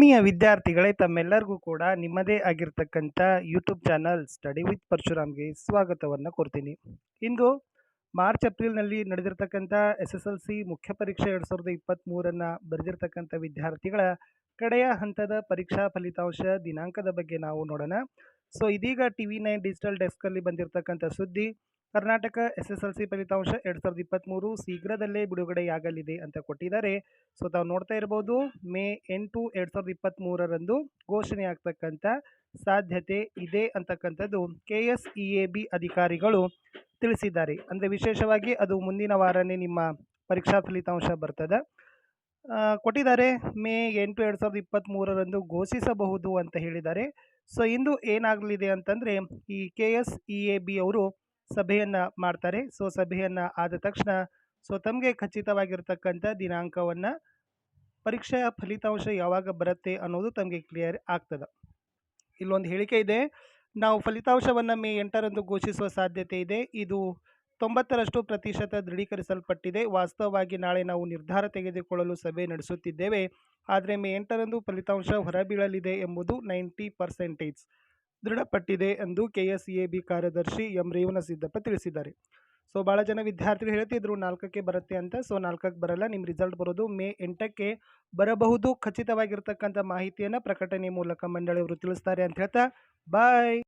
ಆತ್ಮೀಯ ವಿದ್ಯಾರ್ಥಿಗಳೇ, ತಮ್ಮೆಲ್ಲರಿಗೂ ಕೂಡ ನಿಮ್ಮದೇ ಆಗಿರ್ತಕ್ಕಂಥ ಯೂಟ್ಯೂಬ್ ಚಾನಲ್ ಸ್ಟಡಿ ವಿತ್ ಪರಶುರಾಮ್ಗೆ ಸ್ವಾಗತವನ್ನು ಕೋರ್ತೀನಿ. ಇಂದು ಮಾರ್ಚ್ ಏಪ್ರಿಲ್ನಲ್ಲಿ ನಡೆದಿರ್ತಕ್ಕಂಥ SSLC ಮುಖ್ಯ ಪರೀಕ್ಷೆ 2023 ಬರೆದಿರ್ತಕ್ಕಂಥ ವಿದ್ಯಾರ್ಥಿಗಳ ಕಡೆಯ ಹಂತದ ಪರೀಕ್ಷಾ ಫಲಿತಾಂಶ ದಿನಾಂಕದ ಬಗ್ಗೆ ನಾವು ನೋಡೋಣ. ಸೊ ಇದೀಗ TV9 ಡಿಜಿಟಲ್ ಡೆಸ್ಕಲ್ಲಿ ಬಂದಿರತಕ್ಕಂಥ ಸುದ್ದಿ, ಕರ್ನಾಟಕ SSLC ಫಲಿತಾಂಶ 2023 ಶೀಘ್ರದಲ್ಲೇ ಬಿಡುಗಡೆಯಾಗಲಿದೆ ಅಂತ ಕೊಟ್ಟಿದ್ದಾರೆ. ಸೊ ತಾವು ನೋಡ್ತಾ ಇರ್ಬೋದು, ಮೇ 8, 2023 ಘೋಷಣೆ ಆಗ್ತಕ್ಕಂಥ ಸಾಧ್ಯತೆ ಇದೆ ಅಂತಕ್ಕಂಥದ್ದು KSEAB ಅಧಿಕಾರಿಗಳು ತಿಳಿಸಿದ್ದಾರೆ. ಅಂದರೆ ವಿಶೇಷವಾಗಿ ಅದು ಮುಂದಿನ ವಾರನೇ ನಿಮ್ಮ ಪರೀಕ್ಷಾ ಫಲಿತಾಂಶ ಬರ್ತದೆ ಕೊಟ್ಟಿದ್ದಾರೆ. ಮೇ 8, 2023 ಘೋಷಿಸಬಹುದು ಅಂತ ಹೇಳಿದ್ದಾರೆ. ಸೊ ಇಂದು ಏನಾಗಲಿದೆ ಅಂತಂದರೆ, ಈ KSEAB ಅವರು ಸಭೆಯನ್ನು ಮಾಡ್ತಾರೆ. ಸೊ ಸಭೆಯನ್ನು ಆದ ತಕ್ಷಣ ತಮಗೆ ಖಚಿತವಾಗಿರ್ತಕ್ಕಂಥ ದಿನಾಂಕವನ್ನು, ಪರೀಕ್ಷೆಯ ಫಲಿತಾಂಶ ಯಾವಾಗ ಬರುತ್ತೆ ಅನ್ನೋದು ತಮಗೆ ಕ್ಲಿಯರ್ ಆಗ್ತದೆ. ಇಲ್ಲೊಂದು ಹೇಳಿಕೆ ಇದೆ, ನಾವು ಫಲಿತಾಂಶವನ್ನು ಮೇ 8 ಘೋಷಿಸುವ ಸಾಧ್ಯತೆ ಇದೆ. ಇದು 90% ದೃಢೀಕರಿಸಲ್ಪಟ್ಟಿದೆ. ವಾಸ್ತವವಾಗಿ ನಾಳೆ ನಾವು ನಿರ್ಧಾರ ತೆಗೆದುಕೊಳ್ಳಲು ಸಭೆ ನಡೆಸುತ್ತಿದ್ದೇವೆ. ಆದರೆ ಮೇ 8 ಫಲಿತಾಂಶ ಹೊರಬೀಳಲಿದೆ ಎಂಬುದು 90% ದೃಢಪಟ್ಟಿದೆ ಎಂದು KSEAB ಕಾರ್ಯದರ್ಶಿ ಎಂ ರೇವಣಸಿದ್ದಪ್ಪ ತಿಳಿಸಿದ್ದಾರೆ. ಸೊ ಭಾಳ ಜನ ವಿದ್ಯಾರ್ಥಿಗಳು ಹೇಳ್ತಿದ್ರು 4ಕ್ಕೆ ಬರುತ್ತೆ ಅಂತ. ಸೊ 4ಕ್ಕೆ ಬರಲ್ಲ, ನಿಮ್ಮ ರಿಸಲ್ಟ್ ಬರೋದು ಮೇ 8ಕ್ಕೆ ಬರಬಹುದು. ಖಚಿತವಾಗಿರ್ತಕ್ಕಂಥ ಮಾಹಿತಿಯನ್ನು ಪ್ರಕಟಣೆ ಮೂಲಕ ಮಂಡಳಿಯವರು ತಿಳಿಸ್ತಾರೆ ಅಂತ ಹೇಳ್ತಾ ಬಾಯ್.